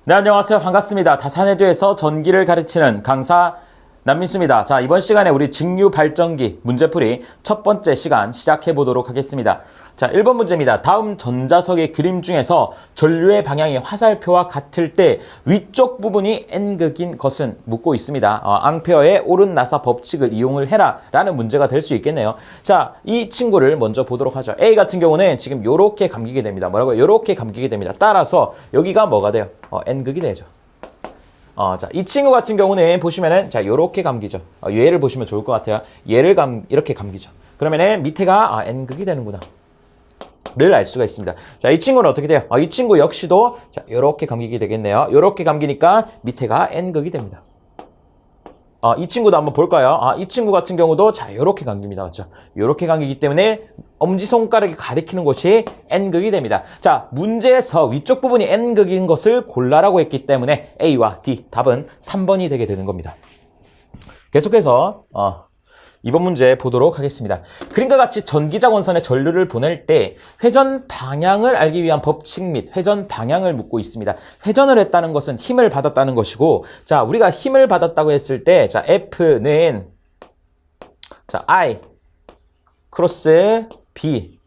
네, 안녕하세요. 반갑습니다. 다산해도에서 전기를 가르치는 강사 남민수입니다. 자, 이번 시간에 우리 직류 발전기 문제풀이 첫 번째 시간 시작해 보도록 하겠습니다. 자, 1번 문제입니다. 다음 전자석의 그림 중에서 전류의 방향이 화살표와 같을 때 위쪽 부분이 N극인 것은 묻고 있습니다. 앙페어의 옳은 나사 법칙을 이용을 해라 라는 문제가 될 수 있겠네요. 자, 이 친구를 먼저 보도록 하죠. A 같은 경우는 지금 요렇게 감기게 됩니다. 뭐라고요? 요렇게 감기게 됩니다. 따라서 여기가 뭐가 돼요? N극이 되죠. 자, 이 친구 같은 경우는 보시면은, 자, 요렇게 감기죠. 얘를 보시면 좋을 것 같아요. 얘를 이렇게 감기죠. 그러면은 밑에가, N극이 되는구나. 를 알 수가 있습니다. 자, 이 친구는 어떻게 돼요? 이 친구 역시도, 자, 요렇게 감기게 되겠네요. 요렇게 감기니까 밑에가 N극이 됩니다. 이 친구도 한번 볼까요? 이 친구 같은 경우도, 자, 요렇게 감깁니다. 맞죠? 요렇게 감기기 때문에 엄지손가락이 가리키는 곳이 N극이 됩니다. 자, 문제에서 위쪽 부분이 N극인 것을 골라라고 했기 때문에 A와 D, 답은 3번이 되게 되는 겁니다. 계속해서, 이번 문제 보도록 하겠습니다. 그림과 같이 전기자 원선에 전류를 보낼 때 회전 방향을 알기 위한 법칙 및 회전 방향을 묻고 있습니다. 회전을 했다는 것은 힘을 받았다는 것이고, 자, 우리가 힘을 받았다고 했을 때, 자, F는, 자, I, 크로스, B,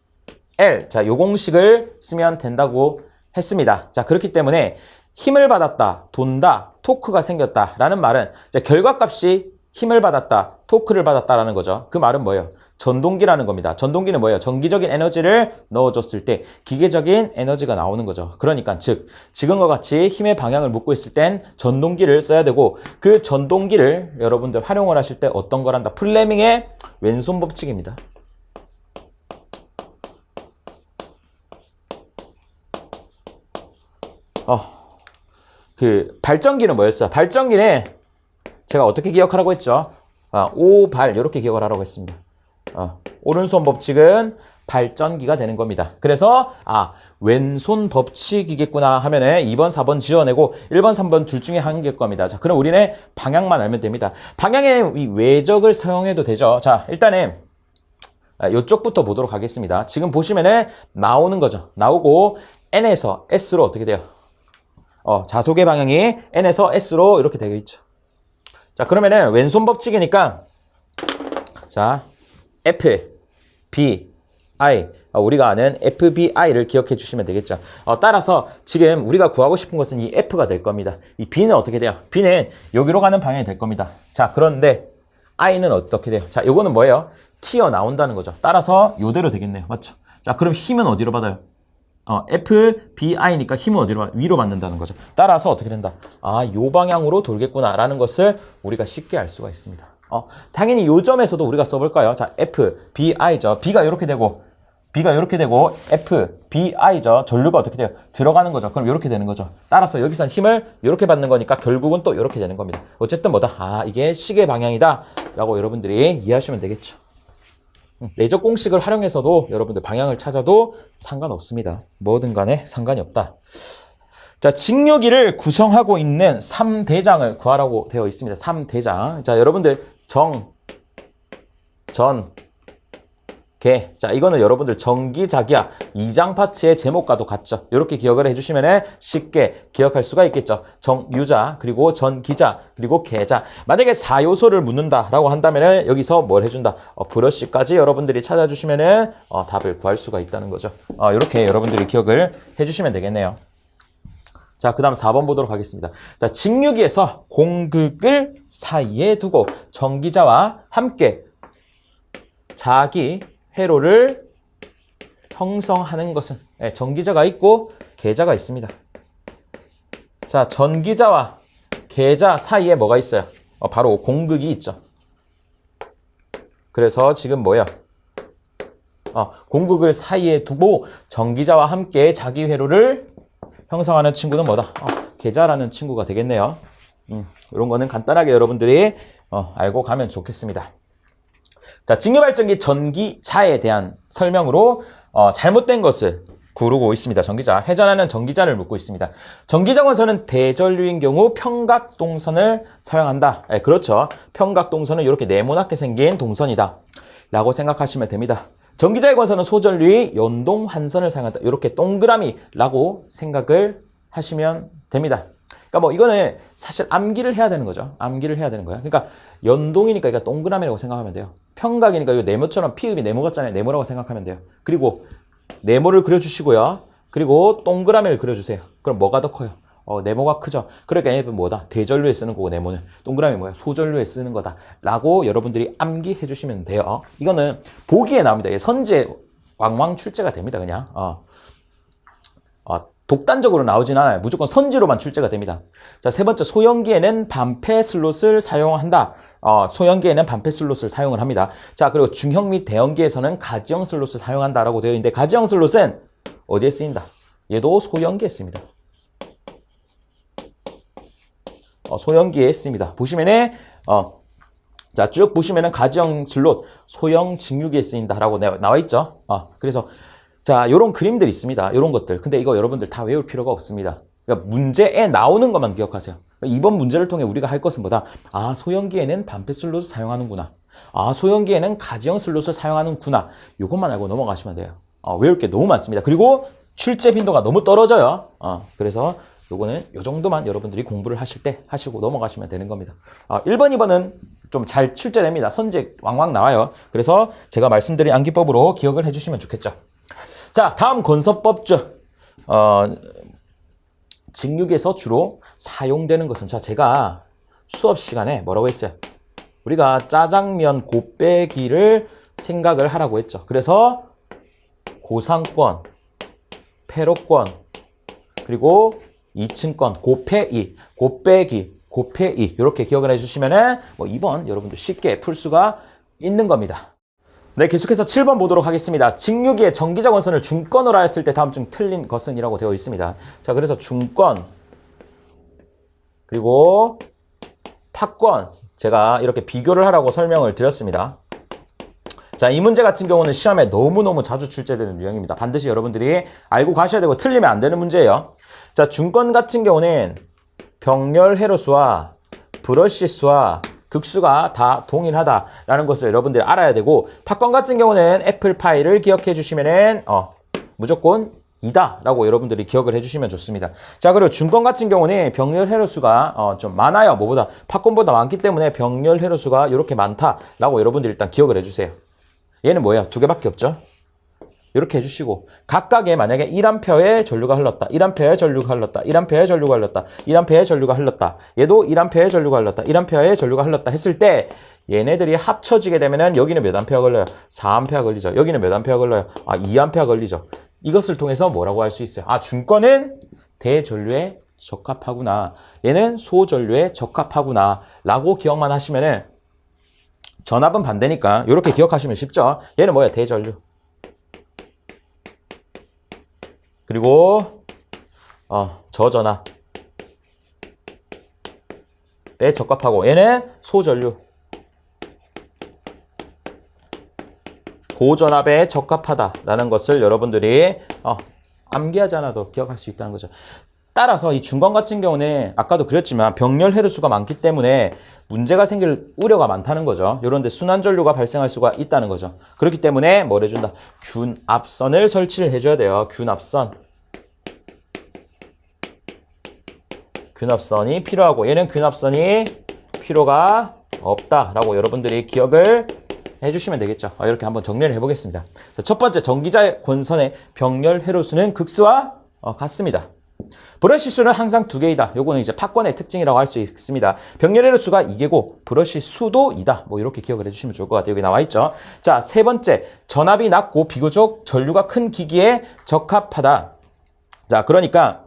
L. 자, 요 공식을 쓰면 된다고 했습니다. 자, 그렇기 때문에 힘을 받았다, 돈다, 토크가 생겼다 라는 말은, 자, 결과값이 힘을 받았다, 토크를 받았다라는 거죠. 그 말은 뭐예요? 전동기라는 겁니다. 전동기는 뭐예요? 전기적인 에너지를 넣어줬을 때 기계적인 에너지가 나오는 거죠. 그러니까 즉, 지금과 같이 힘의 방향을 묻고 있을 땐 전동기를 써야 되고, 그 전동기를 여러분들 활용을 하실 때 어떤 걸 한다? 플레밍의 왼손 법칙입니다. 그 발전기는 뭐였어요? 발전기는 제가 어떻게 기억하라고 했죠? 오발 이렇게 기억을 하라고 했습니다. 오른손 법칙은 발전기가 되는 겁니다. 그래서 왼손 법칙이겠구나 하면은 2번, 4번 지워내고 1번, 3번 둘 중에 한 개일 겁니다. 자, 그럼 우리는 방향만 알면 됩니다. 방향의 이 외적을 사용해도 되죠. 자, 일단은 이쪽부터 보도록 하겠습니다. 지금 보시면은 나오는 거죠. 나오고 N에서 S로 어떻게 돼요? 자속의 방향이 N에서 S로 이렇게 되어 있죠. 자, 그러면은 왼손 법칙이니까, 자, F, B, I. 우리가 아는 FBI를 기억해 주시면 되겠죠. 따라서 지금 우리가 구하고 싶은 것은 이 F가 될 겁니다. 이 B는 어떻게 돼요? B는 여기로 가는 방향이 될 겁니다. 자, 그런데 I는 어떻게 돼요? 자, 요거는 뭐예요? 튀어나온다는 거죠. 따라서 요대로 되겠네요. 맞죠? 자, 그럼 힘은 어디로 받아요? FBI니까 힘은 위로 받는다는 거죠. 따라서 어떻게 된다? 요 방향으로 돌겠구나 라는 것을 우리가 쉽게 알 수가 있습니다. 당연히 요 점에서도 우리가 써볼까요? 자, FBI죠. B가 이렇게 되고 FBI죠. 전류가 어떻게 돼요? 들어가는 거죠. 그럼 이렇게 되는 거죠. 따라서 여기서 힘을 이렇게 받는 거니까 결국은 또 이렇게 되는 겁니다. 어쨌든 뭐다? 이게 시계 방향이다 라고 여러분들이 이해하시면 되겠죠. 내적 공식을 활용해서도 여러분들 방향을 찾아도 상관없습니다. 뭐든 간에 상관이 없다. 자, 직류기를 구성하고 있는 3대장을 구하라고 되어 있습니다. 3대장. 자, 여러분들 개. 자, 이거는 여러분들 전기자기야 2장 파츠의 제목과도 같죠. 이렇게 기억을 해주시면 쉽게 기억할 수가 있겠죠. 정유자, 그리고 전기자, 그리고 계자. 만약에 4요소를 묻는다라고 한다면 여기서 뭘 해준다? 브러쉬까지 여러분들이 찾아주시면 답을 구할 수가 있다는 거죠. 이렇게 여러분들이 기억을 해주시면 되겠네요. 자, 그 다음 4번 보도록 하겠습니다. 자, 직류기에서 공극을 사이에 두고 전기자와 함께 자기 회로를 형성하는 것은, 전기자가 있고 계자가 있습니다. 자, 전기자와 계자 사이에 뭐가 있어요? 바로 공극이 있죠. 그래서 지금 뭐야? 공극을 사이에 두고 전기자와 함께 자기 회로를 형성하는 친구는 뭐다? 계자라는 친구가 되겠네요. 이런 거는 간단하게 여러분들이 알고 가면 좋겠습니다. 자, 직류발전기 전기자에 대한 설명으로 잘못된 것을 구르고 있습니다. 전기자, 회전하는 전기자를 묻고 있습니다. 전기자 원선은 대전류인 경우 평각동선을 사용한다. 그렇죠. 평각동선은 이렇게 네모나게 생긴 동선이다 라고 생각하시면 됩니다. 전기자의 권선은 소전류의 연동 환선을 사용한다. 이렇게 동그라미라고 생각을 하시면 됩니다. 그러니까 뭐 이거는 사실 암기를 해야 되는 거죠. 암기를 해야 되는 거야. 그러니까 연동이니까 이거 동그라미라고 생각하면 돼요. 평각이니까 이거 네모처럼 피읍이 네모 같잖아요. 네모라고 생각하면 돼요. 그리고 네모를 그려주시고요. 그리고 동그라미를 그려주세요. 그럼 뭐가 더 커요? 네모가 크죠. 그러니까 얘는 뭐다? 대전류에 쓰는 거고 네모는. 동그라미 뭐야? 소전류에 쓰는 거다. 라고 여러분들이 암기해 주시면 돼요. 이거는 보기에 나옵니다. 선지에 왕왕 출제가 됩니다. 그냥. 독단적으로 나오진 않아요. 무조건 선지로만 출제가 됩니다. 자, 세 번째, 소형기에는 반패 슬롯을 사용한다. 소형기에는 반패 슬롯을 사용을 합니다. 자, 그리고 중형 및 대형기에서는 가지형 슬롯을 사용한다라고 되어 있는데, 가지형 슬롯은 어디에 쓰인다? 얘도 소형기에 씁니다. 소형기에 씁니다. 보시면은, 자, 쭉 보시면은 가지형 슬롯, 소형 직류기에 쓰인다라고 나와 있죠. 그래서 자, 요런 그림들이 있습니다. 요런 것들. 근데 이거 여러분들 다 외울 필요가 없습니다. 그러니까 문제에 나오는 것만 기억하세요. 이번 문제를 통해 우리가 할 것은 뭐다? 소형기에는 반패 슬롯을 사용하는구나. 소형기에는 가지형 슬롯을 사용하는구나. 요것만 알고 넘어가시면 돼요. 외울 게 너무 많습니다. 그리고 출제 빈도가 너무 떨어져요. 그래서 요거는 요 정도만 여러분들이 공부를 하실 때 하시고 넘어가시면 되는 겁니다. 1번, 2번은 좀 잘 출제됩니다. 선제 왕왕 나와요. 그래서 제가 말씀드린 암기법으로 기억을 해주시면 좋겠죠. 자, 다음 건설법주. 직육에서 주로 사용되는 것은, 자, 제가 수업 시간에 뭐라고 했어요? 우리가 짜장면 곱빼기를 생각을 하라고 했죠. 그래서 고상권, 패로권, 그리고 2층권, 곱빼기, 이렇게 기억을 해주시면은 뭐 2번 여러분들 쉽게 풀 수가 있는 겁니다. 네, 계속해서 7번 보도록 하겠습니다. 직류기의 전기적 원선을 중권으로 하였을 때 다음 중 틀린 것은 이라고 되어 있습니다. 자, 그래서 중권, 그리고 타권, 제가 이렇게 비교를 하라고 설명을 드렸습니다. 자, 이 문제 같은 경우는 시험에 너무너무 자주 출제되는 유형입니다. 반드시 여러분들이 알고 가셔야 되고 틀리면 안 되는 문제예요. 자, 중권 같은 경우는 병렬 회로수와 브러쉬 수와 극수가 다 동일하다라는 것을 여러분들이 알아야 되고, 타권 같은 경우는 애플파이를 기억해 주시면은 무조건 2다라고 여러분들이 기억을 해주시면 좋습니다. 자, 그리고 중권 같은 경우는 병렬 회로수가 좀 많아요. 뭐보다 팝콘보다 많기 때문에 병렬 회로수가 이렇게 많다라고 여러분들이 일단 기억을 해주세요. 얘는 뭐예요? 두 개밖에 없죠. 이렇게 해주시고, 각각의 만약에 1A의 전류가 흘렀다, 1A의 전류가 흘렀다, 1A의 전류가 흘렀다, 1A의 전류가 흘렀다, 얘도 1A의 전류가 흘렀다, 1A의 전류가 흘렀다 했을 때 얘네들이 합쳐지게 되면은 여기는 몇 암페어 걸려요? 4A 걸리죠. 여기는 몇 암페어 걸려요? 2A 걸리죠. 이것을 통해서 뭐라고 할 수 있어요? 중권은 대전류에 적합하구나, 얘는 소전류에 적합하구나 라고 기억만 하시면은, 전압은 반대니까 이렇게 기억하시면 쉽죠. 얘는 뭐예요? 대전류. 그리고 저전압 에 적합하고, 얘는 소전류, 고전압에 적합하다라는 것을 여러분들이 암기하지 않아도 기억할 수 있다는 거죠. 따라서 이 중권 같은 경우는 아까도 그랬지만 병렬 회로수가 많기 때문에 문제가 생길 우려가 많다는 거죠. 이런데 순환전류가 발생할 수가 있다는 거죠. 그렇기 때문에 뭘 해준다? 균합선을 설치를 해줘야 돼요. 균합선이 필요하고, 얘는 균합선이 필요가 없다라고 여러분들이 기억을 해주시면 되겠죠. 이렇게 한번 정리를 해보겠습니다. 자, 첫 번째, 전기자의 권선의 병렬 회로수는 극수와 같습니다. 브러쉬 수는 항상 2개이다. 요거는 이제 팝권의 특징이라고 할 수 있습니다. 병렬 회로수가 2개고 브러쉬 수도 2다. 뭐 이렇게 기억을 해주시면 좋을 것 같아요. 여기 나와 있죠. 자, 세 번째, 전압이 낮고 비교적 전류가 큰 기기에 적합하다. 자, 그러니까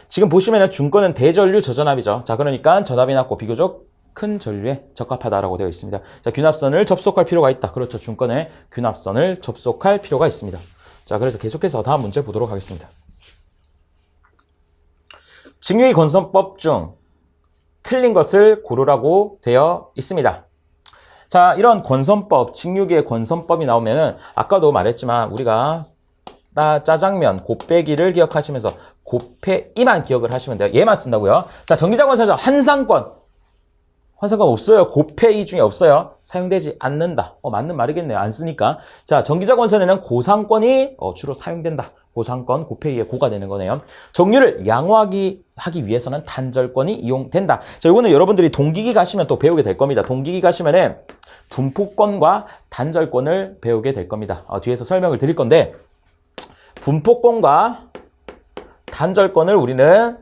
지금 보시면은 중권은 대전류 저전압이죠. 자, 그러니까 전압이 낮고 비교적 큰 전류에 적합하다라고 되어 있습니다. 자, 균합선을 접속할 필요가 있다. 그렇죠. 중권에 균합선을 접속할 필요가 있습니다. 자, 그래서 계속해서 다음 문제 보도록 하겠습니다. 직류의 건선법 중 틀린 것을 고르라고 되어 있습니다. 자, 이런 건선법, 직류기의 건선법이 나오면은 아까도 말했지만 우리가 짜장면 곱빼기를 기억하시면서 곱빼이만 기억을 하시면 돼요. 얘만 쓴다고요. 자, 전기자 건설자 환상권 없어요. 곱빼이 중에 없어요. 사용되지 않는다. 맞는 말이겠네요. 안 쓰니까. 자, 전기자 건설에는 고상권이 주로 사용된다 고상권, 고페이의 고가 되는 거네요. 정류를 양호하게 하기 위해서는 단절권이 이용된다. 자, 이거는 여러분들이 동기기 가시면 또 배우게 될 겁니다. 동기기 가시면은 분포권과 단절권을 배우게 될 겁니다. 뒤에서 설명을 드릴 건데, 분포권과 단절권을 우리는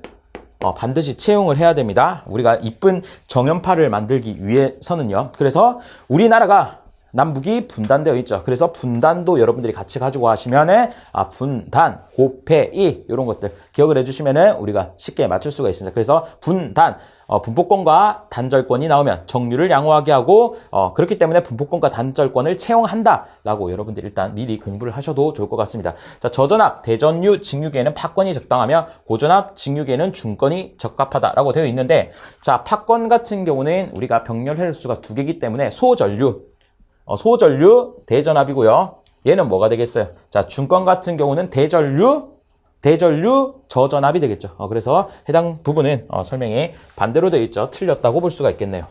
반드시 채용을 해야 됩니다. 우리가 이쁜 정연파를 만들기 위해서는요. 그래서 우리나라가 남북이 분단되어 있죠. 그래서 분단도 여러분들이 같이 가지고 하시면은 분단, 고폐이 이런 것들 기억을 해주시면은 우리가 쉽게 맞출 수가 있습니다. 그래서 분단, 분포권과 단절권이 나오면 정류를 양호하게 하고 그렇기 때문에 분포권과 단절권을 채용한다라고 여러분들이 일단 미리 공부를 하셔도 좋을 것 같습니다. 자, 저전압, 대전류, 직류계에는 파권이 적당하며 고전압, 직류계에는 중권이 적합하다라고 되어 있는데, 자, 파권 같은 경우는 우리가 병렬 헬수가 두 개이기 때문에 소전류, 대전압이고요. 얘는 뭐가 되겠어요? 자, 중권 같은 경우는 대전류, 저전압이 되겠죠. 그래서 해당 부분은 설명이 반대로 되어 있죠. 틀렸다고 볼 수가 있겠네요.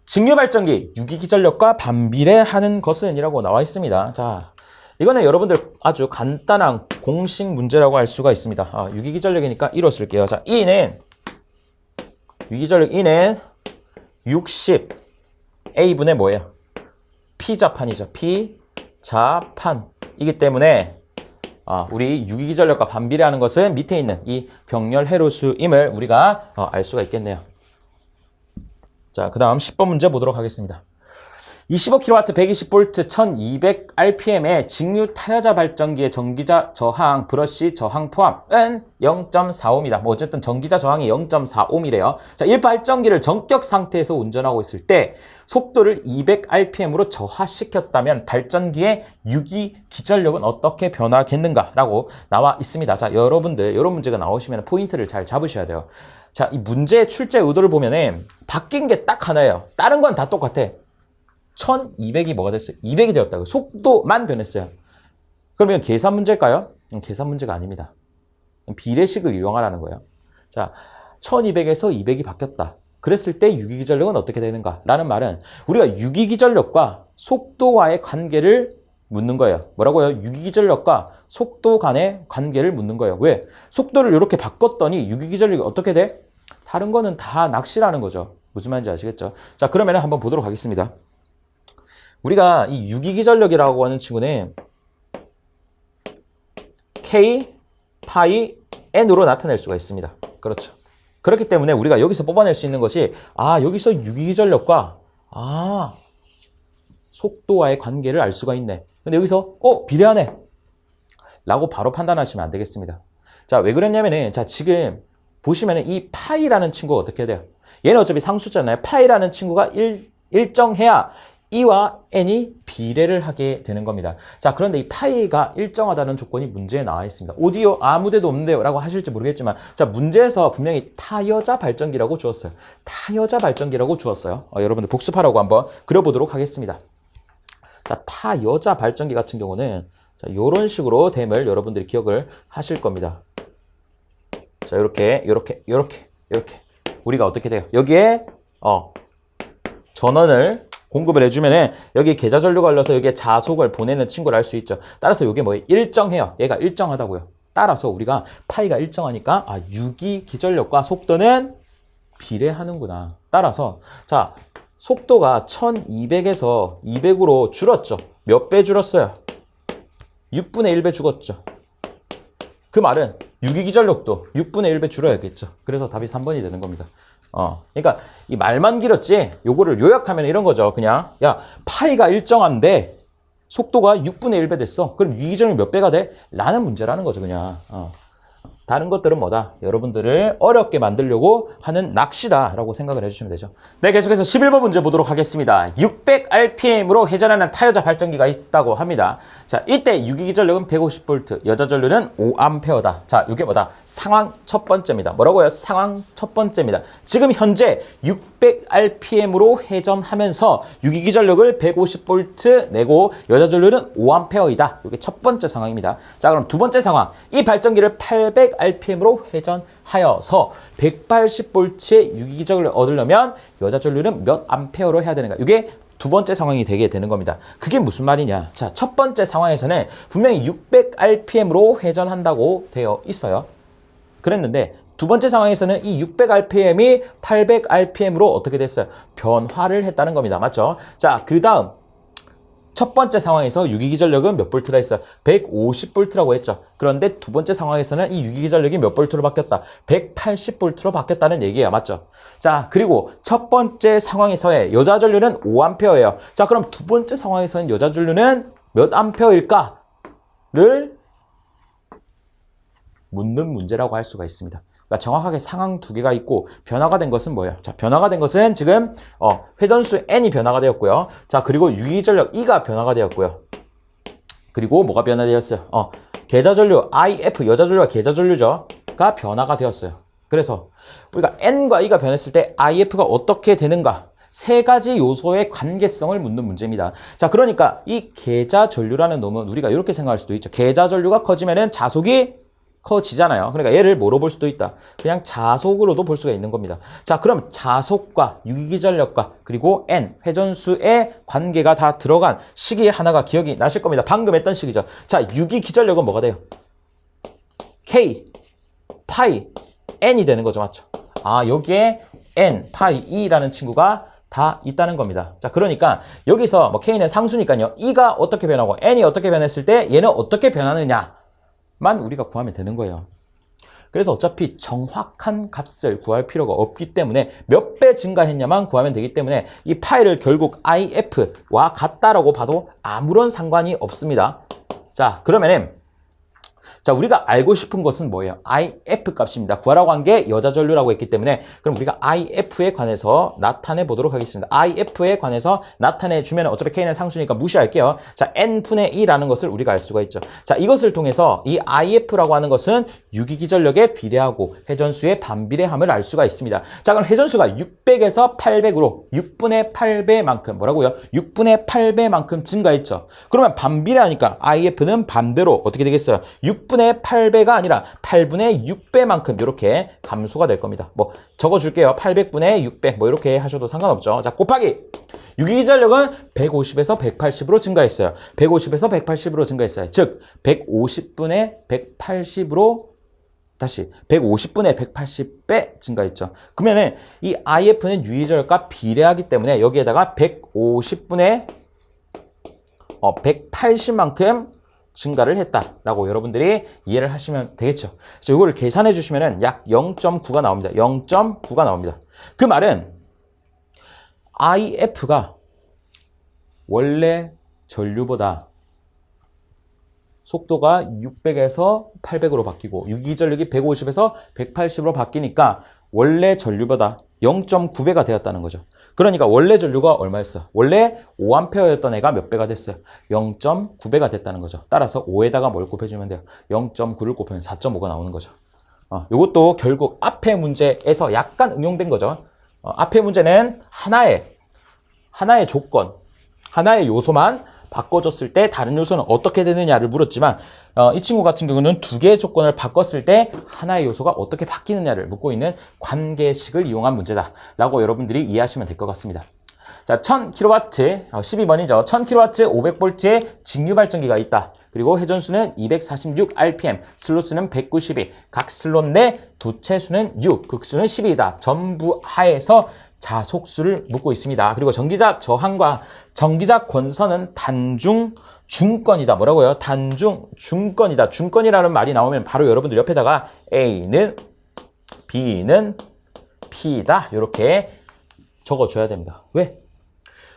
직류발전기, 유기기전력과 반비례하는 것은 이라고 나와 있습니다. 자, 이거는 여러분들 아주 간단한 공식 문제라고 할 수가 있습니다. 유기기전력이니까 1로 쓸게요. 자, 유기기전력 E는 60 A분의 뭐예요? P자판이죠. P자판이기 때문에 우리 유기기전력과 반비례하는 것은 밑에 있는 이 병렬 해로수임을 우리가 알 수가 있겠네요. 자, 그 다음 10번 문제 보도록 하겠습니다. 25kW 120V 1200rpm의 직류 타여자 발전기의 전기자 저항, 브러쉬 저항 포함은 0.45입니다. 뭐 어쨌든 전기자 저항이 0.45이래요. 자, 이 발전기를 전격 상태에서 운전하고 있을 때 속도를 200rpm으로 저하시켰다면 발전기의 유기 기전력은 어떻게 변하겠는가라고 나와 있습니다. 자, 여러분들 이런 문제가 나오시면 포인트를 잘 잡으셔야 돼요. 자, 이 문제의 출제 의도를 보면은 바뀐 게 딱 하나예요. 다른 건 다 똑같아. 1200이 뭐가 됐어요? 200이 되었다고. 속도만 변했어요. 그러면 계산 문제일까요? 계산 문제가 아닙니다. 비례식을 이용하라는 거예요. 자, 1200에서 200이 바뀌었다. 그랬을 때 유기기전력은 어떻게 되는가? 라는 말은 우리가 유기기전력과 속도와의 관계를 묻는 거예요. 뭐라고요? 유기기전력과 속도 간의 관계를 묻는 거예요. 왜? 속도를 이렇게 바꿨더니 유기기전력이 어떻게 돼? 다른 거는 다 낚시라는 거죠. 무슨 말인지 아시겠죠? 자, 그러면 한번 보도록 하겠습니다. 우리가 이 유기기전력이라고 하는 친구는 K, 파이, N으로 나타낼 수가 있습니다. 그렇죠. 그렇기 때문에 우리가 여기서 뽑아낼 수 있는 것이 여기서 유기기전력과 속도와의 관계를 알 수가 있네. 근데 여기서 비례하네 라고 바로 판단하시면 안 되겠습니다. 자, 왜 그랬냐면은 자, 지금 보시면은 이 파이라는 친구가 어떻게 돼요? 얘는 어차피 상수잖아요. 파이라는 친구가 일정해야 E와 N이 비례를 하게 되는 겁니다. 자, 그런데 이 파이가 일정하다는 조건이 문제에 나와 있습니다. 오디오 아무 데도 없는데요 라고 하실지 모르겠지만, 자, 문제에서 분명히 타여자 발전기라고 주었어요. 타여자 발전기라고 주었어요. 여러분들 복습하라고 한번 그려보도록 하겠습니다. 자, 타여자 발전기 같은 경우는 자, 이런 식으로 됨을 여러분들이 기억을 하실 겁니다. 자, 이렇게 우리가 어떻게 돼요? 여기에 전원을 공급을 해주면은 여기 계좌전류가 흘러서 여기에 자속을 보내는 친구를 알 수 있죠. 따라서 이게 뭐예요? 일정해요. 얘가 일정하다고요. 따라서 우리가 파이가 일정하니까 유기 기전력과 속도는 비례하는구나. 따라서 자, 속도가 1200에서 200으로 줄었죠. 몇 배 줄었어요? 6분의 1배 죽었죠. 그 말은 유기 기전력도 6분의 1배 줄어야겠죠. 그래서 답이 3번이 되는 겁니다. 그러니까 이 말만 길었지 요거를 요약하면 이런 거죠. 그냥 야, 파이가 일정한데 속도가 6분의 1배 됐어. 그럼 유기전력이 몇 배가 돼? 라는 문제라는 거죠. 그냥 다른 것들은 뭐다? 여러분들을 어렵게 만들려고 하는 낚시다라고 생각을 해주시면 되죠. 네, 계속해서 11번 문제 보도록 하겠습니다. 600rpm으로 회전하는 타여자 발전기가 있다고 합니다. 자, 이때 유기기전력은 150V, 여자전류는 5A다. 자, 이게 뭐다? 상황 첫 번째입니다. 뭐라고요? 상황 첫 번째입니다. 지금 현재 600rpm으로 회전하면서 유기기전력을 150V 내고 여자전류는 5A이다. 이게 첫 번째 상황입니다. 자, 그럼 두 번째 상황. 이 발전기를 800rpm으로 회전하여서 180V의 유기기전력을 얻으려면 여자전류는 몇 암페어로 해야 되는가? 이게 두 번째 상황이 되게 되는 겁니다. 그게 무슨 말이냐? 자, 첫 번째 상황에서는 분명히 600rpm으로 회전한다고 되어 있어요. 그랬는데 두 번째 상황에서는 이 600rpm이 800rpm으로 어떻게 됐어요? 변화를 했다는 겁니다. 맞죠? 자, 그 다음 첫 번째 상황에서 유기기전력은 몇 볼트라 했어요? 150볼트라고 했죠. 그런데 두 번째 상황에서는 이 유기기전력이 몇 볼트로 바뀌었다? 180볼트로 바뀌었다는 얘기예요. 맞죠? 자, 그리고 첫 번째 상황에서의 여자 전류는 5A예요. 자, 그럼 두 번째 상황에서는 여자 전류는 몇 A일까를 묻는 문제라고 할 수가 있습니다. 그러니까 정확하게 상황 두 개가 있고 변화가 된 것은 뭐예요? 자, 변화가 된 것은 지금 회전수 N이 변화가 되었고요. 자, 그리고 유기전력 E가 변화가 되었고요. 그리고 뭐가 변화되었어요? 계좌전류 IF, 여자전류가 계좌전류죠. 가 변화가 되었어요. 그래서 우리가 N과 E가 변했을 때 IF가 어떻게 되는가? 세 가지 요소의 관계성을 묻는 문제입니다. 자, 그러니까 이 계좌전류라는 놈은 우리가 이렇게 생각할 수도 있죠. 계좌전류가 커지면은 자속이 커지잖아요. 그러니까 얘를 뭐로 볼 수도 있다. 그냥 자속으로도 볼 수가 있는 겁니다. 자, 그럼 자속과 유기전력과 그리고 N, 회전수의 관계가 다 들어간 식이 하나가 기억이 나실 겁니다. 방금 했던 식이죠. 자, 유기기전력은 뭐가 돼요? K, 파이, N이 되는 거죠. 맞죠? 아, 여기에 N, 파이, E라는 친구가 다 있다는 겁니다. 자, 그러니까 여기서 뭐 K는 상수니까요. E가 어떻게 변하고 N이 어떻게 변했을 때 얘는 어떻게 변하느냐 만 우리가 구하면 되는 거예요. 그래서 어차피 정확한 값을 구할 필요가 없기 때문에 몇 배 증가했냐만 구하면 되기 때문에 이 파이를 결국 IF와 같다라고 봐도 아무런 상관이 없습니다. 자, 그러면은 자, 우리가 알고 싶은 것은 뭐예요? IF 값입니다. 구하라고 한 게 여자 전류라고 했기 때문에 그럼 우리가 IF에 관해서 나타내 보도록 하겠습니다. IF에 관해서 나타내 주면 어차피 K는 상수니까 무시할게요. 자, N분의 2라는 것을 우리가 알 수가 있죠. 자, 이것을 통해서 이 IF라고 하는 것은 유기기전력에 비례하고 회전수의 반비례함을 알 수가 있습니다. 자, 그럼 회전수가 600에서 800으로 6분의 8배만큼 뭐라고요? 6분의 8배만큼 증가했죠. 그러면 반비례하니까 IF는 반대로 어떻게 되겠어요? 6분의 8배가 아니라 8분의 6배만큼 이렇게 감소가 될 겁니다. 뭐 적어줄게요. 800분의 6배 뭐 이렇게 하셔도 상관없죠. 자, 곱하기 유기기전력은 150에서 180으로 증가했어요. 150에서 180으로 증가했어요. 즉 150분의 180으로 다시 150분의 180배 증가했죠. 그러면은 이 IF는 유기전력과 비례하기 때문에 여기에다가 150분의 180만큼 증가를 했다라고 여러분들이 이해를 하시면 되겠죠. 그래서 이거를 계산해 주시면은 약 0.9가 나옵니다. 0.9가 나옵니다. 그 말은 IF가 원래 전류보다 속도가 600에서 800으로 바뀌고 유기전력이 150에서 180으로 바뀌니까 원래 전류보다 0.9배가 되었다는 거죠. 그러니까 원래 전류가 얼마였어? 원래 5A였던 애가 몇 배가 됐어요? 0.9배가 됐다는 거죠. 따라서 5에다가 뭘 곱해주면 돼요? 0.9를 곱하면 4.5가 나오는 거죠. 이것도 결국 앞에 문제에서 약간 응용된 거죠. 앞에 문제는 하나의 조건, 하나의 요소만 바꿔줬을 때 다른 요소는 어떻게 되느냐를 물었지만 이 친구 같은 경우는 두 개의 조건을 바꿨을 때 하나의 요소가 어떻게 바뀌느냐를 묻고 있는 관계식을 이용한 문제다라고 여러분들이 이해하시면 될 것 같습니다. 자, 1000kW, 12번이죠. 1000kW 500V의 직류 발전기가 있다. 그리고 회전수는 246rpm, 슬롯수는 192, 각 슬롯 내 도체수는 6, 극수는 12이다. 전부 하에서 자속수를 묻고 있습니다. 그리고 전기자 저항과 전기자 권선은 단중 중건이다. 뭐라고요? 단중 중건이다. 중건이라는 말이 나오면 바로 여러분들 옆에다가 A는 B는 P다. 이렇게 적어줘야 됩니다. 왜?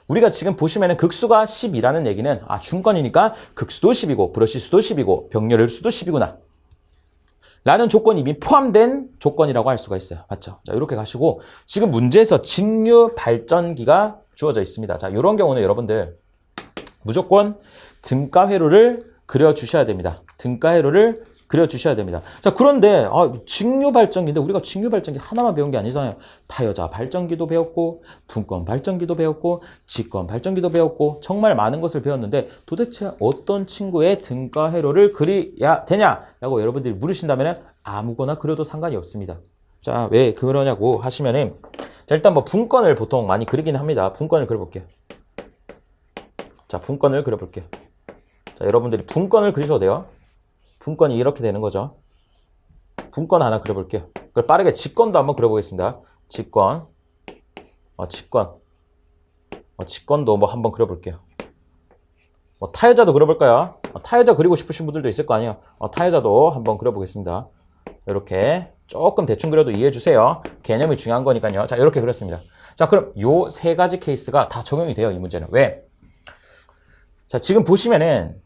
우리가 지금 보시면은 극수가 10이라는 얘기는 중건이니까 극수도 10이고 브러시수도 10이고 병렬의 수도 10이구나. 라는 조건이 이미 포함된 조건이라고 할 수가 있어요. 맞죠? 자, 이렇게 가시고 지금 문제에서 직류 발전기가 주어져 있습니다. 자, 이런 경우는 여러분들 무조건 등가 회로를 그려주셔야 됩니다. 등가 회로를 그려주셔야 됩니다. 자, 그런데 직류 발전기인데 우리가 직류 발전기 하나만 배운 게 아니잖아요. 타여자 발전기도 배웠고 분권 발전기도 배웠고 직권 발전기도 배웠고 정말 많은 것을 배웠는데 도대체 어떤 친구의 등가 회로를 그려야 되냐라고 여러분들이 물으신다면 아무거나 그려도 상관이 없습니다. 자, 왜 그러냐고 하시면은 자, 일단 뭐 분권을 보통 많이 그리긴 합니다. 분권을 그려볼게요. 자, 분권을 그려볼게요. 자, 여러분들이 분권을 그리셔도 돼요. 분권이 이렇게 되는 거죠. 분권 하나 그려볼게요. 그걸 빠르게 직권도 한번 그려보겠습니다. 직권. 직권도 뭐 한번 그려볼게요. 뭐 타여자도 그려볼까요? 타여자 그리고 싶으신 분들도 있을 거 아니에요. 타여자도 한번 그려보겠습니다. 이렇게 조금 대충 그려도 이해해 주세요. 개념이 중요한 거니까요. 자, 이렇게 그렸습니다. 자, 그럼 요 세 가지 케이스가 다 적용이 돼요, 이 문제는. 왜? 자, 지금 보시면은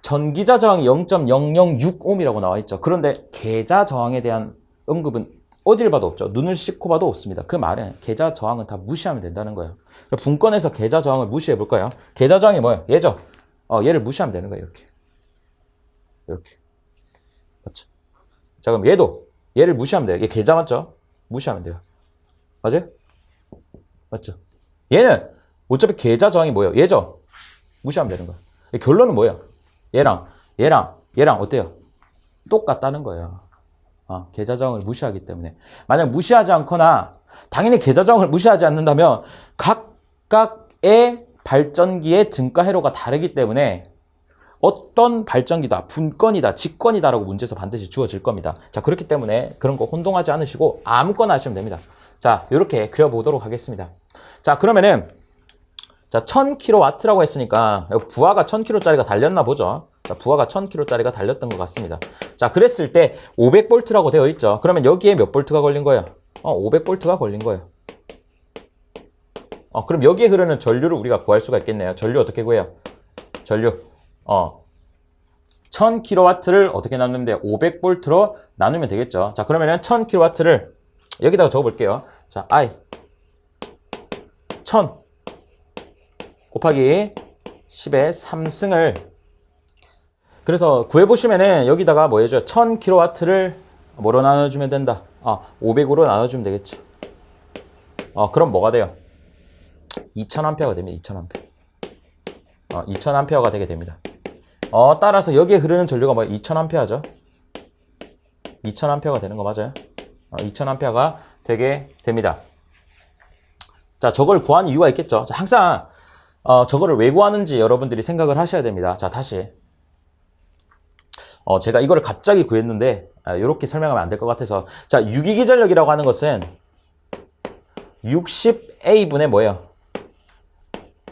전기자 저항이 0.0065ohm이라고 나와 있죠. 그런데 계자 저항에 대한 언급은 어딜 봐도 없죠. 눈을 씻고 봐도 없습니다. 그 말은 계자 저항은 다 무시하면 된다는 거예요. 분권에서 계자 저항을 무시해 볼까요? 계자 저항이 뭐예요? 얘죠. 얘를 무시하면 되는 거예요. 이렇게. 맞죠? 자, 그럼 얘를 무시하면 돼요. 얘 계자 맞죠? 무시하면 돼요. 맞아요? 맞죠? 얘는 어차피 계자 저항이 뭐예요? 얘죠? 무시하면 되는 거예요. 결론은 뭐예요? 얘랑 어때요? 똑같다는 거예요. 계자 저항을 무시하기 때문에. 만약 무시하지 않거나 당연히 계자 저항을 무시하지 않는다면 각각의 발전기의 증가 회로가 다르기 때문에 어떤 발전기다, 분권이다, 직권이다라고 문제에서 반드시 주어질 겁니다. 자, 그렇기 때문에 그런 거 혼동하지 않으시고 아무거나 하시면 됩니다. 자, 이렇게 그려보도록 하겠습니다. 자, 그러면은 자, 1000kW라고 했으니까 부하가 1000kW짜리가 달렸나 보죠. 자, 부하가 1000kW짜리가 달렸던 것 같습니다. 자, 그랬을 때 500V라고 되어 있죠. 그러면 여기에 몇 볼트가 걸린 거예요? 500V가 걸린 거예요. 그럼 여기에 흐르는 전류를 우리가 구할 수가 있겠네요. 전류 어떻게 구해요? 전류. 1000kW를 어떻게 나누는데 500V로 나누면 되겠죠. 자, 그러면은 1000kW를 여기다가 적어볼게요. 자, I 1000 곱하기 10의 3승을 그래서 구해보시면은 여기다가 뭐 해줘요? 1000kW를 뭐로 나눠주면 된다? 500으로 나눠주면 되겠죠. 그럼 뭐가 돼요? 2000A가 됩니다. 2000A. 2000A가 되게 됩니다. 따라서 여기에 흐르는 전류가 뭐예요? 2000A죠. 2000A가 되는 거 맞아요? 2000A가 되게 됩니다. 자, 저걸 구한 이유가 있겠죠. 자, 항상 저거를 왜 구하는지 여러분들이 생각을 하셔야 됩니다. 자, 다시. 제가 이거를 갑자기 구했는데 이렇게 설명하면 안 될 것 같아서 자, 유기기전력이라고 하는 것은 60A분의 뭐예요?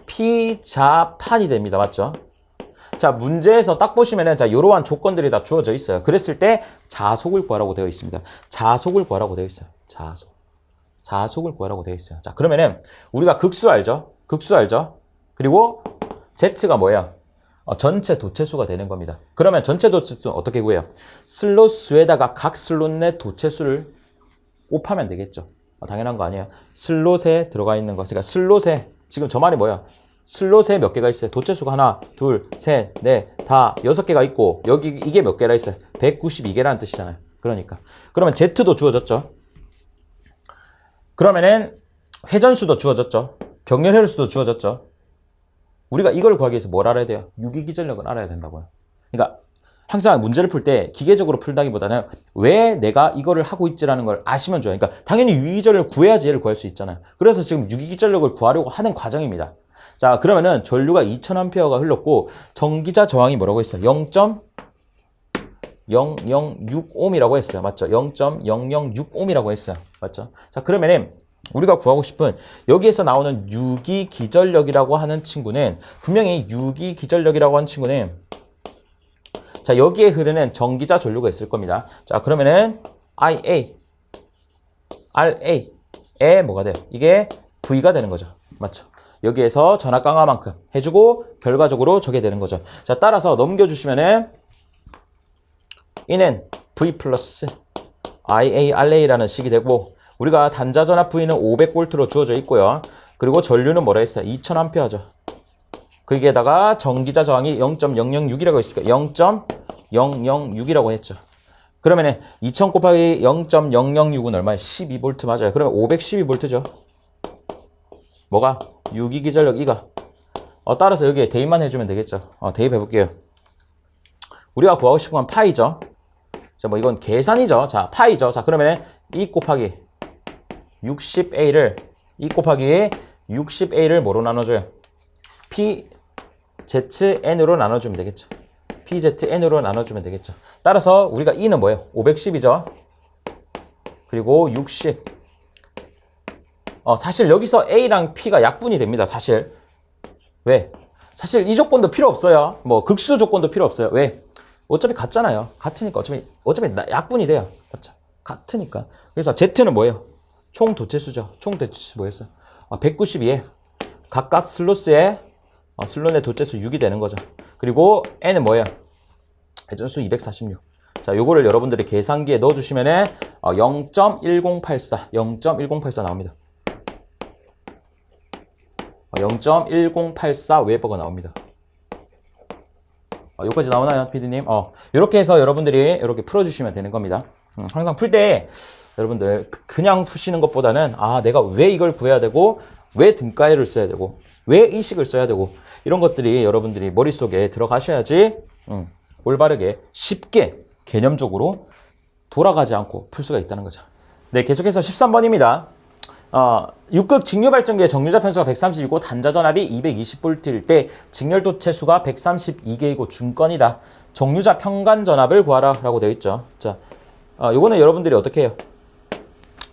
P자판이 됩니다. 맞죠? 자, 문제에서 딱 보시면은 자, 이러한 조건들이 다 주어져 있어요. 그랬을 때 자속을 구하라고 되어 있습니다. 자속을 구하라고 되어 있어요. 자속을 구하라고 되어 있어요. 자, 그러면은 우리가 극수 알죠? 그리고 Z가 뭐예요? 전체 도체수가 되는 겁니다. 그러면 전체 도체수는 어떻게 구해요? 슬롯 수에다가 각 슬롯 내 도체수를 곱하면 되겠죠. 당연한 거 아니에요. 슬롯에 들어가 있는 거. 그러니까 슬롯에 지금 저 말이 뭐야? 슬롯에 몇 개가 있어요? 도체수가 하나, 둘, 셋, 넷, 다 6개가 있고 여기 이게 몇 개라 있어요? 192개라는 뜻이잖아요. 그러면 Z도 주어졌죠. 그러면은 회전수도 주어졌죠. 병렬 회로수도 주어졌죠. 우리가 이걸 구하기 위해서 뭘 알아야 돼요? 유기기전력을 알아야 된다고요. 그러니까 항상 문제를 풀 때 기계적으로 풀다기보다는 왜 내가 이거를 하고 있지라는 걸 아시면 좋아요. 그러니까 당연히 유기기전력을 구해야지 얘를 구할 수 있잖아요. 그래서 지금 유기기전력을 구하려고 하는 과정입니다. 자, 그러면은 전류가 2000A가 흘렀고 전기자 저항이 뭐라고 했어요? 0.006ohm이라고 했어요. 맞죠? 0.006ohm이라고 했어요. 맞죠? 자, 그러면은 우리가 구하고 싶은 여기에서 나오는 유기기전력이라고 하는 친구는 분명히 유기기전력이라고 하는 친구는 자, 여기에 흐르는 전기자 전류가 있을 겁니다. 자, 그러면은 IA, RA에 뭐가 돼요? 이게 V가 되는 거죠. 맞죠? 여기에서 전압 강화만큼 해주고 결과적으로 저게 되는 거죠. 자, 따라서 넘겨주시면은 이는 V 플러스 IARA라는 식이 되고 우리가 단자 전압 V는 500V로 주어져 있고요. 그리고 전류는 뭐라 했어요? 2000A죠. 거기에다가 전기자 저항이 0.006이라고 했으니까 0.006이라고 했죠. 그러면 2000 곱하기 0.006은 얼마예요? 12V 맞아요. 그러면 512V죠. 뭐가? 유기기전력 이가. 따라서 여기에 대입만 해주면 되겠죠. 대입해 볼게요. 우리가 구하고 싶은 건 파이죠. 자, 뭐 이건 계산이죠. 자, 파이죠. 자, 그러면 2 곱하기 60A를 2 곱하기 60A를 뭐로 나눠줘요? P ZN으로 나눠주면 되겠죠. PZN으로 나눠주면 되겠죠. 따라서 우리가 E는 뭐예요? 510이죠. 그리고 60. 사실 여기서 A랑 P가 약분이 됩니다. 사실. 왜? 사실 이 조건도 필요 없어요. 뭐 극수 조건도 필요 없어요. 왜? 어차피 같잖아요. 같으니까 어차피 약분이 돼요. 맞죠? 같으니까. 그래서 Z는 뭐예요? 총 도체수죠. 총 도체수 뭐였어? 192에 각각 슬롯의 도체수 6이 되는 거죠. 그리고 N은 뭐예요? 회전수 246. 자, 요거를 여러분들이 계산기에 넣어주시면은 0.1084 나옵니다. 0.1084 웨버가 나옵니다. 여기까지 나오나요, PD님? 이렇게 해서 여러분들이 이렇게 풀어주시면 되는 겁니다. 항상 풀 때 여러분들 그냥 푸시는 것보다는 내가 왜 이걸 구해야 되고 왜 등가위를 써야 되고 왜 이 식을 써야 되고 이런 것들이 여러분들이 머릿속에 들어가셔야지 올바르게 쉽게 개념적으로 돌아가지 않고 풀 수가 있다는 거죠. 네, 계속해서 13번입니다. 6극 직류발전기의 정류자 편수가 130이고 단자전압이 220V일 때 직렬도체수가 132개이고 중건이다. 정류자 평간전압을 구하라 라고 되어 있죠. 자, 요거는 여러분들이 어떻게 해요?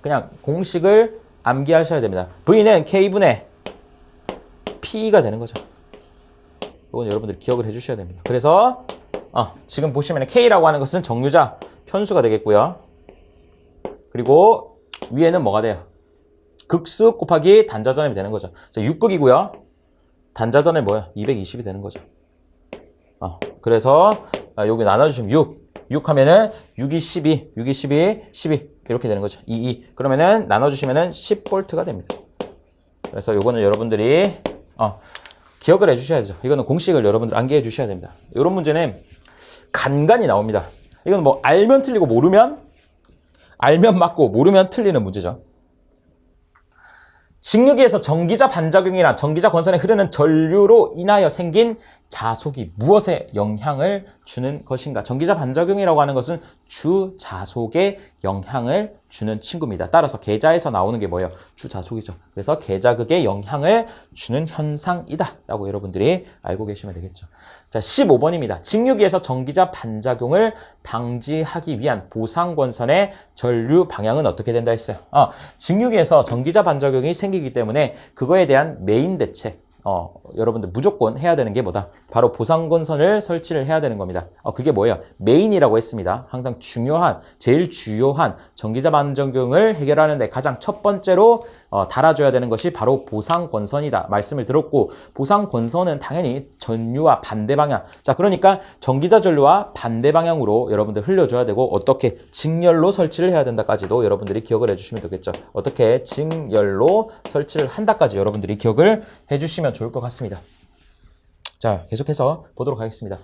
그냥 공식을 암기하셔야 됩니다. V는 K분의 P가 되는 거죠. 요건 여러분들이 기억을 해주셔야 됩니다. 그래서 지금 보시면 K라고 하는 것은 정류자 편수가 되겠고요. 그리고 위에는 뭐가 돼요? 극수 곱하기 단자전압이 되는 거죠. 자, 6극이고요. 단자전압이 뭐야? 220이 되는 거죠. 그래서 여기 나눠주시면 6 하면은 6이 12, 6이 12, 12 이렇게 되는 거죠. 2. 그러면은 나눠주시면은 10V가 됩니다. 그래서 요거는 여러분들이 기억을 해주셔야죠. 이거는 공식을 여러분들 암기해 주셔야 됩니다. 이런 문제는 간간히 나옵니다. 이건 뭐 알면 틀리고 알면 맞고 모르면 틀리는 문제죠. 직류기에서 전기자 반작용이나 전기자 권선에 흐르는 전류로 인하여 생긴 자속이 무엇에 영향을 주는 것인가? 전기자 반작용이라고 하는 것은 주자속에 영향을 주는 친구입니다. 따라서 계자에서 나오는 게 뭐예요? 주자속이죠. 그래서 계자극에 영향을 주는 현상이다 라고 여러분들이 알고 계시면 되겠죠. 자, 15번입니다. 직류기에서 전기자 반작용을 방지하기 위한 보상권선의 전류 방향은 어떻게 된다 했어요? 직류기에서 전기자 반작용이 생기기 때문에 그거에 대한 메인 대책 여러분들 무조건 해야 되는 게 뭐다? 바로 보상권선을 설치를 해야 되는 겁니다. 그게 뭐예요? 메인이라고 했습니다. 항상 제일 주요한 전기자 반작용을 해결하는 데 가장 첫 번째로 달아줘야 되는 것이 바로 보상권선이다. 말씀을 들었고, 보상권선은 당연히 전류와 반대 방향. 자, 그러니까 전기자 전류와 반대 방향으로 여러분들 흘려줘야 되고, 어떻게 직렬로 설치를 해야 된다까지도 여러분들이 기억을 해주시면 되겠죠. 어떻게 직렬로 설치를 한다까지 여러분들이 기억을 해주시면 좋을 것 같습니다. 자, 계속해서 보도록 하겠습니다.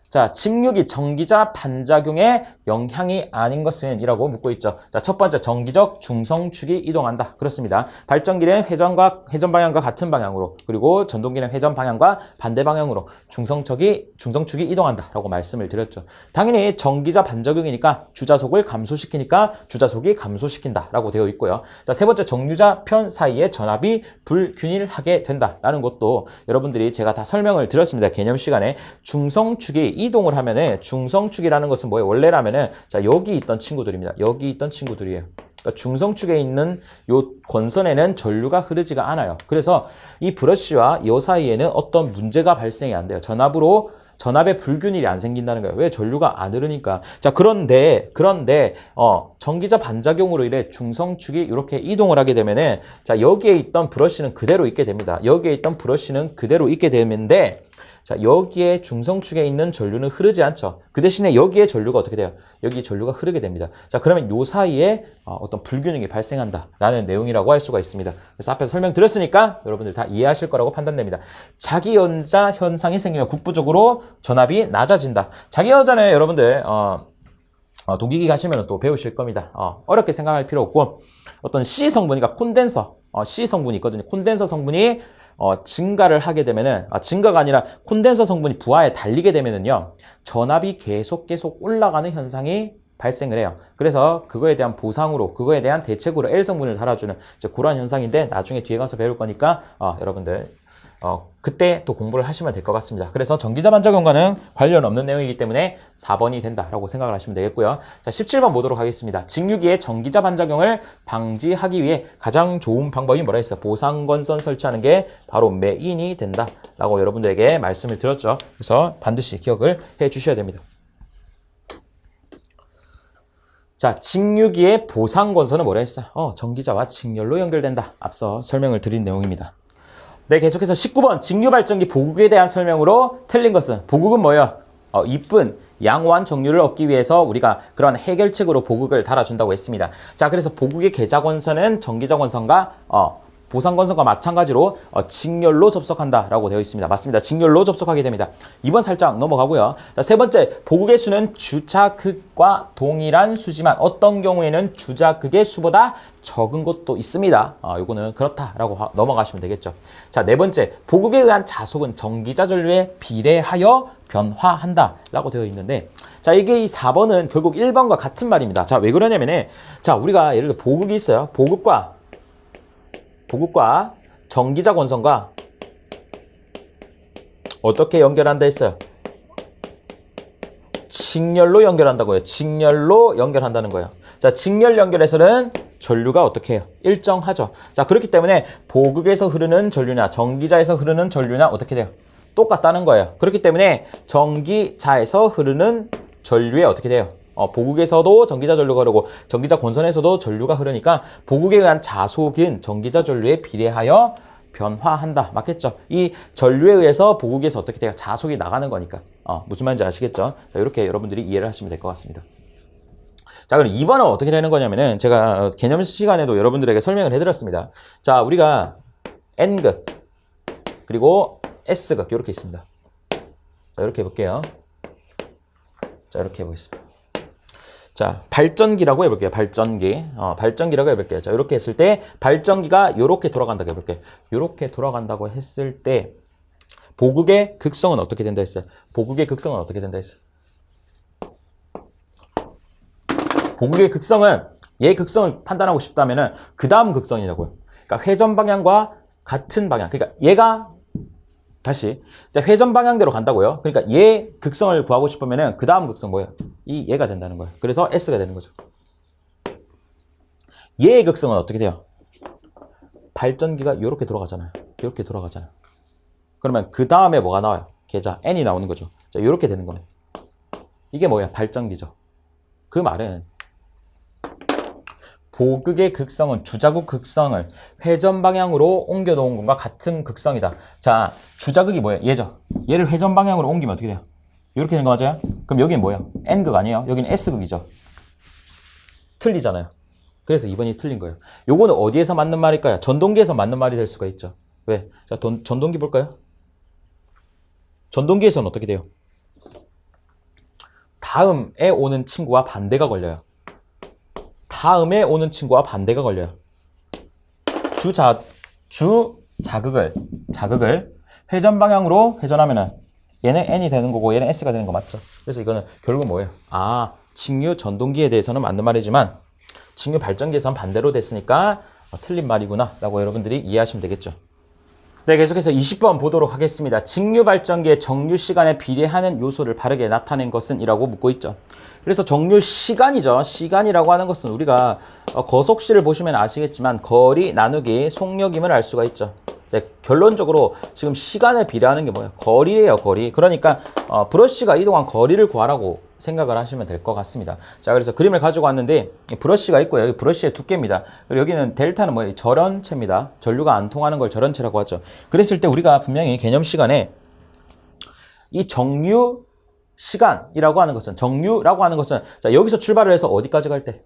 자, 직류기 전기자 반작용의 영향이 아닌 것은 이라고 묻고 있죠. 자, 첫 번째 정기적 중성축이 이동한다. 그렇습니다. 발전기는 회전 방향과 같은 방향으로, 그리고 전동기는 회전 방향과 반대 방향으로 중성축이 이동한다 라고 말씀을 드렸죠. 당연히 전기자 반작용이니까 주자속을 감소시키니까 주자속이 감소시킨다 라고 되어 있고요. 자, 세 번째 정류자 편 사이의 전압이 불균일하게 된다 라는 것도 여러분들이 제가 다 설명을 드렸습니다. 개념 시간에. 중성축이 이동을 하면은 중성축이라는 것은 뭐예요? 원래라면은 자, 여기 있던 친구들입니다. 여기 있던 친구들이에요. 그러니까 중성축에 있는 요 권선에는 전류가 흐르지가 않아요. 그래서 이 브러쉬와 이 사이에는 어떤 문제가 발생이 안 돼요. 전압의 불균일이 안 생긴다는 거예요. 왜? 전류가 안 흐르니까. 자, 그런데 전기자 반작용으로 인해 중성축이 이렇게 이동을 하게 되면은 자, 여기에 있던 브러쉬는 그대로 있게 됩니다. 여기에 있던 브러쉬는 그대로 있게 되는데 자, 여기에 중성축에 있는 전류는 흐르지 않죠. 그 대신에 여기에 전류가 어떻게 돼요? 여기 전류가 흐르게 됩니다. 자, 그러면 요 사이에 어떤 불균형이 발생한다라는 내용이라고 할 수가 있습니다. 그래서 앞에서 설명드렸으니까 여러분들 다 이해하실 거라고 판단됩니다. 자기연자 현상이 생기면 국부적으로 전압이 낮아진다. 자기연자는 여러분들 동기기 가시면 또 배우실 겁니다. 어렵게 생각할 필요 없고 어떤 C 성분, 그러니까 콘덴서, C 성분이 있거든요. 콘덴서 성분이 증가를 하게 되면은, 증가가 아니라 콘덴서 성분이 부하에 달리게 되면은요, 전압이 계속 올라가는 현상이 발생을 해요. 그래서 그거에 대한 보상으로, 그거에 대한 대책으로 L 성분을 달아주는 이제 그런 현상인데 나중에 뒤에 가서 배울 거니까 여러분들 그때 또 공부를 하시면 될 것 같습니다. 그래서 전기자 반작용과는 관련 없는 내용이기 때문에 4번이 된다라고 생각을 하시면 되겠고요. 자, 17번 보도록 하겠습니다. 직류기의 전기자 반작용을 방지하기 위해 가장 좋은 방법이 뭐라 했어요? 보상건선 설치하는 게 바로 메인이 된다라고 여러분들에게 말씀을 드렸죠. 그래서 반드시 기억을 해 주셔야 됩니다. 자, 직류기의 보상건선은 뭐라 했어요? 전기자와 직렬로 연결된다. 앞서 설명을 드린 내용입니다. 네, 계속해서 19번 직류발전기 보국에 대한 설명으로 틀린 것은 보국은 뭐예요? 이쁜 양호한 정류를 얻기 위해서 우리가 그런 해결책으로 보국을 달아준다고 했습니다. 자, 그래서 보국의 계자건선은 전기자건선과 보상건선과 마찬가지로 직렬로 접속한다라고 되어 있습니다. 맞습니다. 직렬로 접속하게 됩니다. 2번 살짝 넘어가고요. 자, 세 번째, 보국의 수는 주자극과 동일한 수지만 어떤 경우에는 주자극의 수보다 적은 것도 있습니다. 요거는 그렇다라고 넘어가시면 되겠죠. 자, 네 번째, 보국에 의한 자속은 전기자 전류에 비례하여 변화한다라고 되어 있는데, 자, 이게 이 4번은 결국 1번과 같은 말입니다. 자, 왜 그러냐면은, 자, 우리가 예를 들어 보국이 있어요. 보국과 전기자 권선과 어떻게 연결한다 했어요? 직렬로 연결한다고요. 직렬로 연결한다는 거예요. 자, 직렬 연결에서는 전류가 어떻게 해요? 일정하죠. 자, 그렇기 때문에 보극에서 흐르는 전류냐 전기자에서 흐르는 전류냐 어떻게 돼요? 똑같다는 거예요. 그렇기 때문에 전기자에서 흐르는 전류에 어떻게 돼요? 보국에서도 전기자 전류가 흐르고 전기자 권선에서도 전류가 흐르니까 보국에 의한 자속은 전기자 전류에 비례하여 변화한다. 맞겠죠? 이 전류에 의해서 보국에서 어떻게 돼요? 자속이 나가는 거니까. 무슨 말인지 아시겠죠? 자, 이렇게 여러분들이 이해를 하시면 될 것 같습니다. 자, 그럼 2번은 어떻게 되는 거냐면은 제가 개념 시간에도 여러분들에게 설명을 해드렸습니다. 자, 우리가 N극 그리고 S극 이렇게 있습니다. 자, 이렇게 해볼게요. 자, 이렇게 해보겠습니다. 자, 발전기라고 해볼게요. 발전기라고 해볼게요. 자, 이렇게 했을 때 발전기가 이렇게 돌아간다고 해볼게요. 이렇게 돌아간다고 했을 때 보극의 극성은 어떻게 된다 했어요? 보극의 극성은 어떻게 된다 했어요? 보극의 극성은 얘 극성을 판단하고 싶다면은 그 다음 극성이라고요. 그러니까 회전 방향과 같은 방향. 그러니까 얘가 다시 회전 방향대로 간다고요. 그러니까 얘 극성을 구하고 싶으면은 그 다음 극성 뭐예요? 얘가 된다는 거예요. 그래서 S가 되는 거죠. 얘의 극성은 어떻게 돼요? 발전기가 이렇게 돌아가잖아요. 이렇게 돌아가잖아요. 그러면 그 다음에 뭐가 나와요? 계좌 N이 나오는 거죠. 자, 이렇게 되는 거예요. 이게 뭐야? 발전기죠. 그 말은 보극의 극성은 주자극 극성을 회전 방향으로 옮겨 놓은 것과 같은 극성이다. 자, 주자극이 뭐예요? 얘죠. 얘를 회전 방향으로 옮기면 어떻게 돼요? 이렇게 되는 거 맞아요? 그럼 여기는 뭐예요? N극 아니에요? 여기는 S극이죠. 틀리잖아요. 그래서 2번이 틀린 거예요. 요거는 어디에서 맞는 말일까요? 전동기에서 맞는 말이 될 수가 있죠. 왜? 자, 전동기 볼까요? 전동기에서는 어떻게 돼요? 다음에 오는 친구와 반대가 걸려요. 다음에 오는 친구와 반대가 걸려요. 자극을 회전 방향으로 회전하면은 얘는 N이 되는 거고 얘는 S가 되는 거 맞죠? 그래서 이거는 결국은 뭐예요? 직류 전동기에 대해서는 맞는 말이지만 직류 발전기에서는 반대로 됐으니까 틀린 말이구나 라고 여러분들이 이해하시면 되겠죠. 네, 계속해서 20번 보도록 하겠습니다. 직류 발전기의 정류 시간에 비례하는 요소를 바르게 나타낸 것은? 이라고 묻고 있죠. 그래서 정류 시간이죠. 시간이라고 하는 것은 우리가 거속시를 보시면 아시겠지만 거리 나누기 속력임을 알 수가 있죠. 네, 결론적으로 지금 시간에 비례하는 게 뭐예요? 거리예요, 거리. 그러니까 브러쉬가 이동한 거리를 구하라고 생각을 하시면 될 것 같습니다. 자, 그래서 그림을 가지고 왔는데 브러쉬가 있고요. 여기 브러쉬의 두께입니다. 그리고 여기는 델타는 뭐예요? 절연체입니다. 전류가 안 통하는 걸 절연체라고 하죠. 그랬을 때 우리가 분명히 개념 시간에 이 정류 시간이라고 하는 것은 정류라고 하는 것은 자, 여기서 출발을 해서 어디까지 갈 때?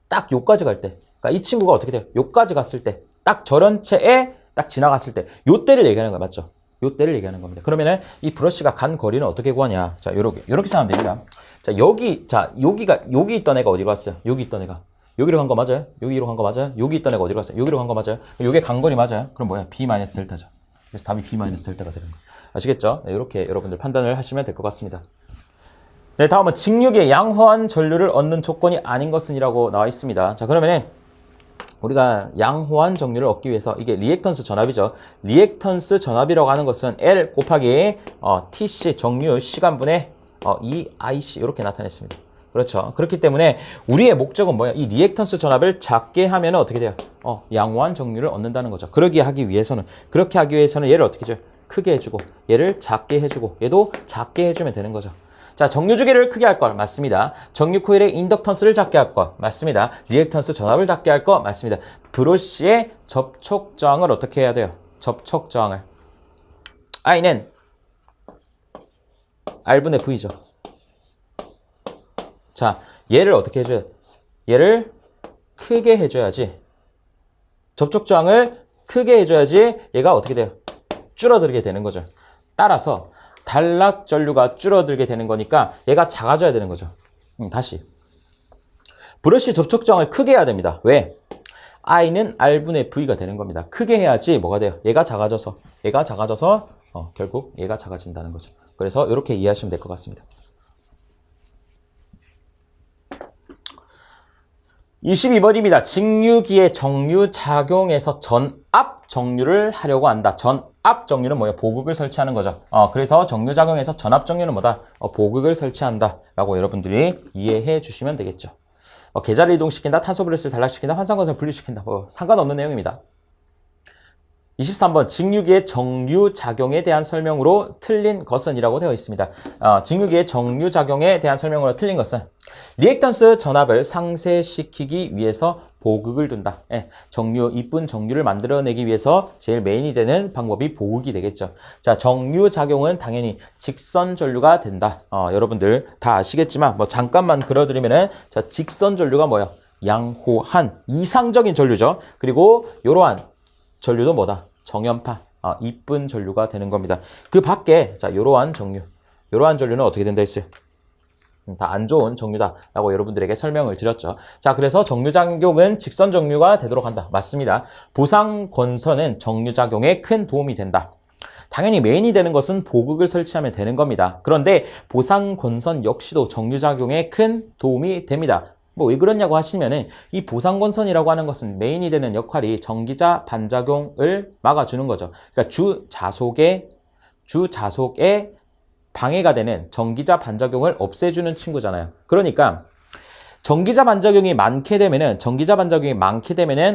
딱 요까지 갈 때. 그러니까 이 친구가 어떻게 돼요? 요까지 갔을 때. 딱 절연체에 딱 지나갔을 때. 요 때를 얘기하는 거 맞죠? 요 때를 얘기하는 겁니다. 그러면은 이 브러쉬가 간 거리는 어떻게 구하냐? 자, 요렇게 생각하면 됩니다. 자, 여기 있던 애가 어디로 갔어요? 여기 있던 애가. 여기로 간 거 맞아요? 여기로 간 거 맞아요? 여기 있던 애가 어디로 갔어요? 여기로 간 거 맞아요? 요게 간 거리 맞아요? 그럼 뭐야? B-델타죠. 그래서 답이 B-델타가 되는 거예요. 아시겠죠? 네, 이렇게 여러분들 판단을 하시면 될 것 같습니다. 네, 다음은 직류기의 양호한 전류를 얻는 조건이 아닌 것은? 이라고 나와 있습니다. 자, 그러면은 우리가 양호한 정류를 얻기 위해서 이게 리액턴스 전압이죠. 리액턴스 전압이라고 하는 것은 L 곱하기 TC 정류 시간분의 EIC 이렇게 나타냈습니다. 그렇죠. 그렇기 때문에 우리의 목적은 뭐야? 이 리액턴스 전압을 작게 하면 어떻게 돼요? 양호한 정류를 얻는다는 거죠. 그렇게 하기 위해서는 얘를 어떻게 해줘요? 크게 해주고 얘를 작게 해주고 얘도 작게 해주면 되는 거죠. 자, 정류 주기를 크게 할 걸 맞습니다. 정류 코일의 인덕턴스를 작게 할 거 맞습니다. 리액턴스 전압을 작게 할 거 맞습니다. 브러쉬의 접촉 저항을 어떻게 해야 돼요? 접촉 저항을 I는 R분의 V죠. 자, 얘를 어떻게 해줘야 돼? 얘를 크게 해줘야지. 접촉 저항을 크게 해줘야지 얘가 어떻게 돼요? 줄어들게 되는 거죠. 따라서 단락 전류가 줄어들게 되는 거니까 얘가 작아져야 되는 거죠. 다시. 브러쉬 접촉 저항을 크게 해야 됩니다. 왜? I는 R분의 V가 되는 겁니다. 크게 해야지 뭐가 돼요? 얘가 작아져서 결국 얘가 작아진다는 거죠. 그래서 이렇게 이해하시면 될 것 같습니다. 22번입니다. 직류기의 정류작용에서 전압 정류를 하려고 한다. 전압 정류는 뭐예요? 보극을 설치하는 거죠. 그래서 정류작용에서 전압 정류는 뭐다? 보극을 설치한다. 라고 여러분들이 이해해 주시면 되겠죠. 계자를 이동시킨다, 탄소 브레스를 단락시킨다, 환산건선을 분리시킨다. 상관없는 내용입니다. 23번 직류기의 정류작용에 대한 설명으로 틀린 것은 이라고 되어 있습니다. 직류기의 정류작용에 대한 설명으로 틀린 것은 리액턴스 전압을 상쇄시키기 위해서 보극을 둔다. 이쁜 정류를 만들어내기 위해서 제일 메인이 되는 방법이 보극이 되겠죠. 자, 정류작용은 당연히 직선 전류가 된다. 여러분들 다 아시겠지만 잠깐만 그려드리면은 자, 직선 전류가 뭐예요? 양호한 이상적인 전류죠. 그리고 이러한 전류도 뭐다? 정연파, 이쁜 전류가 되는 겁니다. 그 밖에 자, 이러한 전류는 어떻게 된다 했어요? 다 안 좋은 정류다라고 여러분들에게 설명을 드렸죠. 자, 그래서 정류작용은 직선 정류가 되도록 한다. 맞습니다. 보상건선은 정류작용에 큰 도움이 된다. 당연히 메인이 되는 것은 보극을 설치하면 되는 겁니다. 그런데 보상건선 역시도 정류작용에 큰 도움이 됩니다. 왜 그러냐고 하시면은 이 보상건선이라고 하는 것은 메인이 되는 역할이 전기자 반작용을 막아주는 거죠. 그러니까 주자속에 방해가 되는 전기자 반작용을 없애주는 친구잖아요. 그러니까 전기자 반작용이 많게 되면은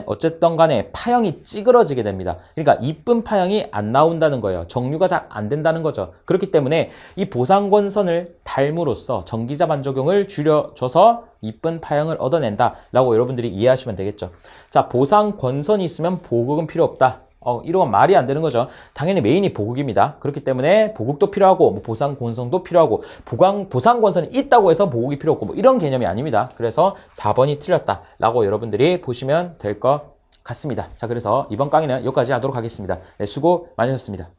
어쨌든 간에 파형이 찌그러지게 됩니다. 그러니까 이쁜 파형이 안 나온다는 거예요. 정류가 잘 안 된다는 거죠. 그렇기 때문에 이 보상건선을 닮으로써 전기자 반작용을 줄여줘서 이쁜 파형을 얻어낸다라고 여러분들이 이해하시면 되겠죠. 자, 보상건선이 있으면 보극은 필요 없다. 이런 말이 안 되는 거죠. 당연히 메인이 보극입니다. 그렇기 때문에 보극도 필요하고 보상건선도 필요하고 보상건선이 있다고 해서 보극이 필요 없고 이런 개념이 아닙니다. 그래서 4번이 틀렸다라고 여러분들이 보시면 될 것 같습니다. 자, 그래서 이번 강의는 여기까지 하도록 하겠습니다. 네, 수고 많으셨습니다.